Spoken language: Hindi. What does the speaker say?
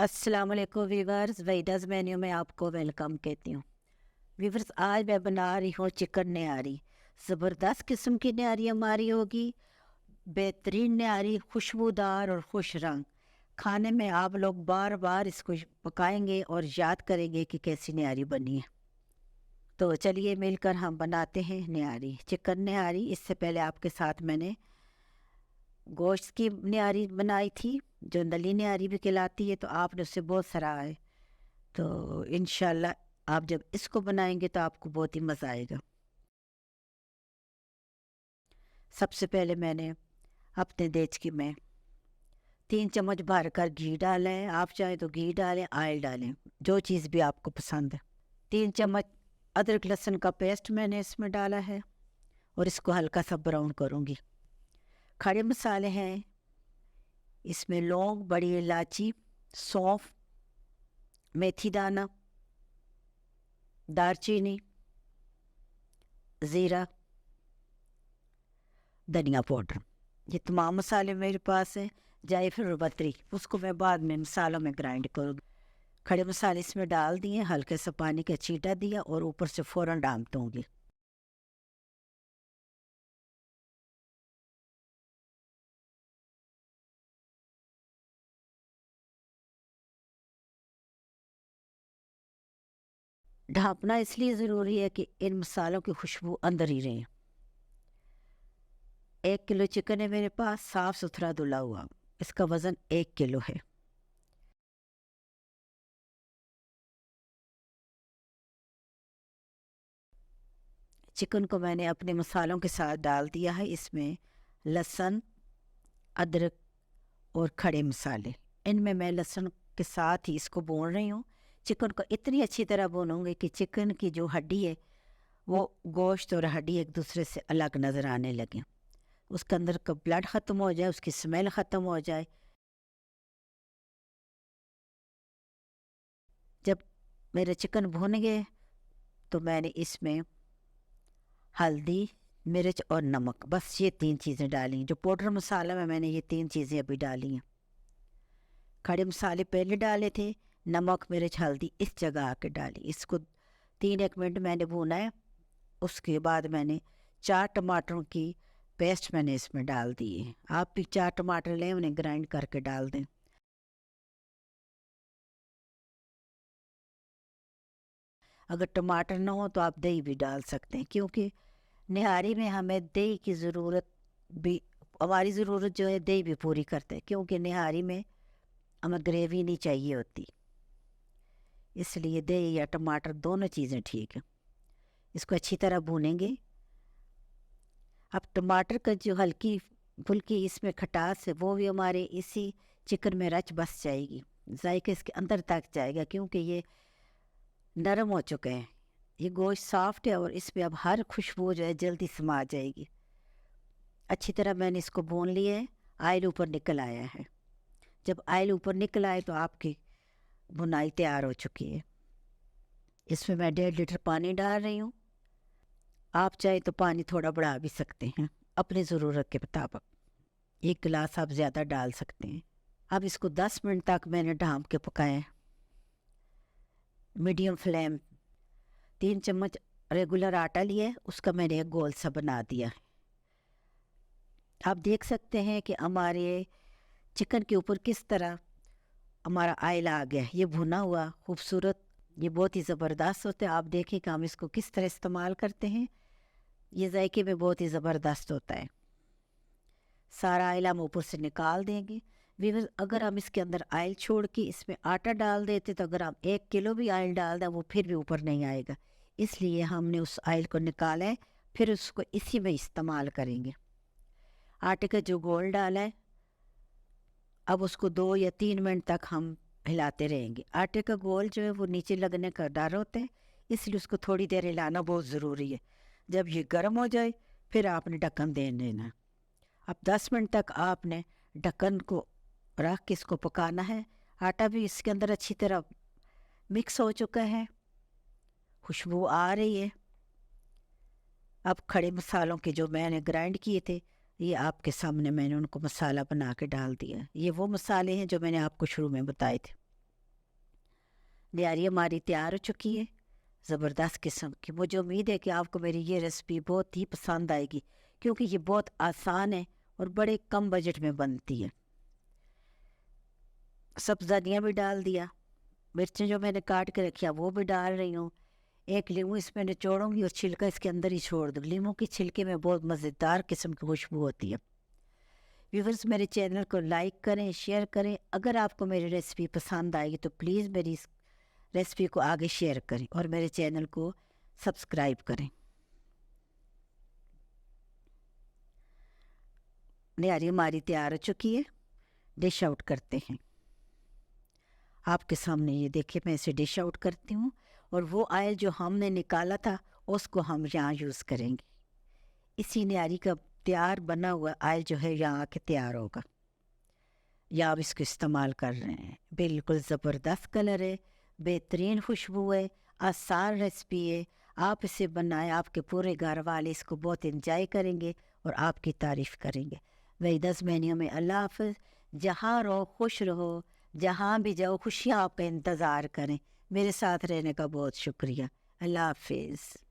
अस्सलाम वालेकुम वीवर्स, वहीदा's मेन्यू में आपको वेलकम कहती हूँ। वीवर्स, आज मैं बना रही हूँ चिकन निहारी। ज़बरदस्त किस्म की निहारी हमारी होगी। बेहतरीन निहारी, खुशबूदार और खुश रंग। खाने में आप लोग बार बार इसको पकाएंगे और याद करेंगे कि कैसी निहारी बनी है। तो चलिए मिलकर हम बनाते हैं निहारी, चिकन निहारी। इससे पहले आपके साथ मैंने गोश्त की निहारी बनाई थी, जो नली निहारी भी कहलाती है, तो आपने उससे बहुत सराहा है। तो इंशाल्लाह आप जब इसको बनाएंगे तो आपको बहुत ही मज़ा आएगा। सबसे पहले मैंने अपने देचकी में 3 चम्मच भर कर घी डाला है। आप चाहें तो घी डालें, ऑयल डालें, जो चीज़ भी आपको पसंद है। 3 चम्मच अदरक लहसुन का पेस्ट मैंने इसमें डाला है और इसको हल्का सा ब्राउन करूँगी। खड़े मसाले हैं इसमें लौंग, बड़ी इलायची, सौंफ, मेथी दाना, दालचीनी, ज़ीरा, धनिया पाउडर। ये तमाम मसाले मेरे पास हैं। जायफल और बतरी उसको मैं बाद में मसालों में ग्राइंड करूँगी। खड़े मसाले इसमें डाल दिए, हल्के से पानी का छींटा दिया और ऊपर से फ़ौरन डाल दूँगी। ढाँपना इसलिए ज़रूरी है कि इन मसालों की खुशबू अंदर ही रहे। 1 किलो चिकन है मेरे पास, साफ़ सुथरा धुला हुआ। इसका वज़न 1 किलो है। चिकन को मैंने अपने मसालों के साथ डाल दिया है। इसमें लहसुन, अदरक और खड़े मसाले, इनमें मैं लहसुन के साथ ही इसको भून रही हूँ। चिकन को इतनी अच्छी तरह भूनूंगी कि चिकन की जो हड्डी है वो गोश्त और हड्डी एक दूसरे से अलग नज़र आने लगे, उसके अंदर का ब्लड ख़त्म हो जाए, उसकी स्मेल ख़त्म हो जाए। जब मेरे चिकन भुन गए तो मैंने इसमें हल्दी, मिर्च और नमक, बस ये 3 चीज़ें डाली। जो पाउडर मसाला में मैंने ये 3 चीज़ें अभी डाली हैं। खड़े मसाले पहले डाले थे, नमक, मिर्च, हल्दी इस जगह आके डाली। इसको 3-1 मिनट मैंने भूना है। उसके बाद मैंने 4 टमाटरों की पेस्ट मैंने इसमें डाल दी है। आप भी 4 टमाटर लें, उन्हें ग्राइंड करके डाल दें। अगर टमाटर ना हो तो आप दही भी डाल सकते हैं, क्योंकि निहारी में हमें दही की ज़रूरत भी, हमारी ज़रूरत जो है दही भी पूरी करते हैं, क्योंकि निहारी में हमें ग्रेवी नहीं चाहिए होती, इसलिए दही या टमाटर दोनों चीज़ें ठीक है। इसको अच्छी तरह भूनेंगे। अब टमाटर का जो हल्की फुल्की इसमें खटास है वो भी हमारे इसी चिकन में रच बस जाएगी, जायका इसके अंदर तक जाएगा, क्योंकि ये नरम हो चुके हैं। ये गोश्त सॉफ्ट है और इसमें अब हर खुशबू जो है जल्दी समा जाएगी। अच्छी तरह मैंने इसको भून लिया है। आयल ऊपर निकल आया है। जब आयल ऊपर निकल आए तो आपकी भुनाई तैयार हो चुकी है। इसमें मैं 1.5 लीटर पानी डाल रही हूँ। आप चाहे तो पानी थोड़ा बढ़ा भी सकते हैं अपनी ज़रूरत के मुताबिक। 1 गिलास आप ज़्यादा डाल सकते हैं। अब इसको 10 मिनट तक मैंने ढाँप के पकाया, मीडियम फ्लेम। 3 चम्मच रेगुलर आटा लिया है, उसका मैंने एक गोल सा बना दिया है। आप देख सकते हैं कि हमारे चिकन के ऊपर किस तरह हमारा आयल आ गया। ये भुना हुआ खूबसूरत, ये बहुत ही ज़बरदस्त होता है। आप देखें कि हम इसको किस तरह इस्तेमाल करते हैं, ये जायके में बहुत ही ज़बरदस्त होता है। सारा आयल हम ऊपर से निकाल देंगे। वीवर, अगर हम इसके अंदर आयल छोड़ के इसमें आटा डाल देते तो अगर हम 1 किलो भी आयल डाल दें वो फिर भी ऊपर नहीं आएगा, इसलिए हमने उस आयल को निकाला है, फिर उसको इसी में इस्तेमाल करेंगे। आटे का जो घोल डाला है, अब उसको 2 या 3 मिनट तक हम हिलाते रहेंगे। आटे का घोल जो है वो नीचे लगने का डर होता है, इसलिए उसको थोड़ी देर हिलाना बहुत ज़रूरी है। जब ये गर्म हो जाए फिर आपने ढक्कन दे देना। अब 10 मिनट तक आपने ढक्कन को रख के इसको पकाना है। आटा भी इसके अंदर अच्छी तरह मिक्स हो चुका है, खुशबू आ रही है। अब खड़े मसालों के जो मैंने ग्राइंड किए थे, ये आपके सामने मैंने उनको मसाला बना के डाल दिया। ये वो मसाले हैं जो मैंने आपको शुरू में बताए थे। निहारी हमारी तैयार हो चुकी है, ज़बरदस्त किस्म की। मुझे उम्मीद है कि आपको मेरी ये रेसिपी बहुत ही पसंद आएगी, क्योंकि ये बहुत आसान है और बड़े कम बजट में बनती है। सब्ज़ियाँ भी डाल दिया, मिर्चें जो मैंने काट के रखी है वो भी डाल रही हूँ। एक लीमू इसमें निचोड़ूंगी और छिलका इसके अंदर ही छोड़ दूँ। लीमू की छिलके में बहुत मज़ेदार किस्म की खुशबू होती है। व्यूवर्स, मेरे चैनल को लाइक करें, शेयर करें। अगर आपको मेरी रेसिपी पसंद आएगी तो प्लीज़ मेरी इस रेसिपी को आगे शेयर करें और मेरे चैनल को सब्सक्राइब करें। निहारी हमारी तैयार हो चुकी है, डिश आउट करते हैं। आपके सामने ये देखिए, मैं इसे डिश आउट करती हूँ और वो ऑयल जो हमने निकाला था उसको हम यहाँ यूज़ करेंगे। इसी निहारी का तैयार बना हुआ ऑयल जो है यहाँ आके तैयार होगा, या आप इसको इस्तेमाल कर रहे हैं। बिल्कुल ज़बरदस्त कलर है, बेहतरीन खुशबू है, आसान रेसिपी है। आप इसे बनाएं, आपके पूरे घर वाले इसको बहुत इंजॉय करेंगे और आपकी तारीफ़ करेंगे। वही 10 महीनों में अल्लाह हाफ़िज़। जहाँ रहो खुश रहो, जहाँ भी जाओ खुशियाँ आपका इंतज़ार करें। मेरे साथ रहने का बहुत शुक्रिया। अल्लाह हाफ़िज़।